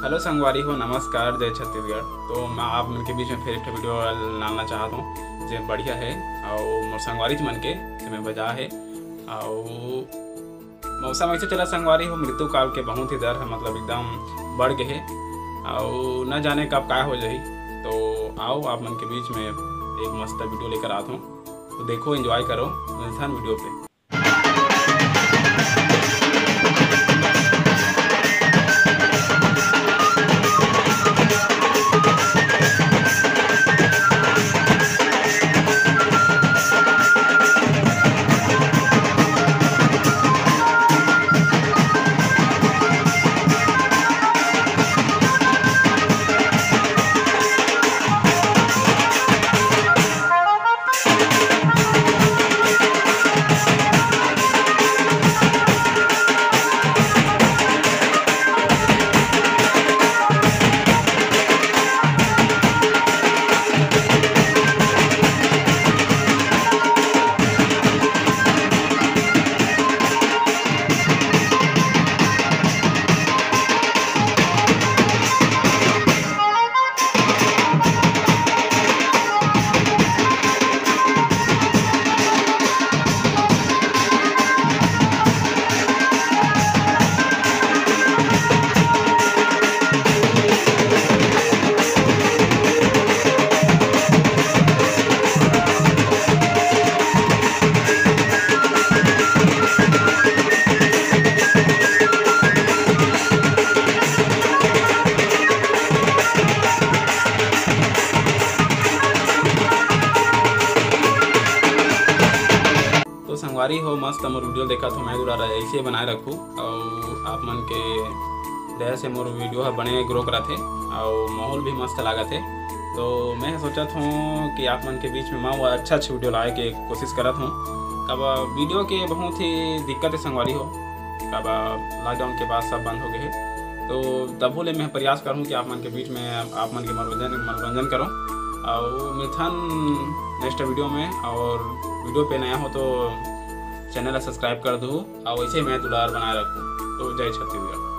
Hello संगवारी हो, नमस्कार, जय छत्तीसगढ़। तो मैं आप मन के बीच में फिर एक वीडियो डालना चाहता हूँ जो बढ़िया है और मोर संगवारी मन के में बजा है। और मौसम ऐसे चला संगवारी हो, मृत्यु काल के बहुत ही डर है, मतलब एकदम बढ़ गए है और न जाने कब क्या हो जाए। तो आओ आप मन के बीच में एक मस्त वीडियो लेकर आता हूँ, तो देखो, एंजॉय करो, मिलता है वीडियो पे। तो संगवारी हो, मस्त मोर वीडियो देखा तो मैं दुरा ऐसे बनाए रखूँ और आप मन के दया से मोर वीडियो बने ग्रो करा थे और माहौल भी मस्त लागत है। तो मैं सोचत हूँ कि आप मन के बीच में मैं वो अच्छा वीडियो लाए के कोशिश करत हूँ। कब वीडियो के बहुत ही दिक्कत है संगवारी हो, कब लॉकडाउन के बाद सब बंद हो गए, तो तबो ले मैं प्रयास करूँ कि आप मन के बीच में आप मन के मनोरंजन करो और मिथन नेक्स्ट वीडियो में। और वीडियो पे नया हो तो चैनल सब्सक्राइब कर दो और वैसे मैं दुलार बनाए रखूँ। तो जय छत्तीसगढ़।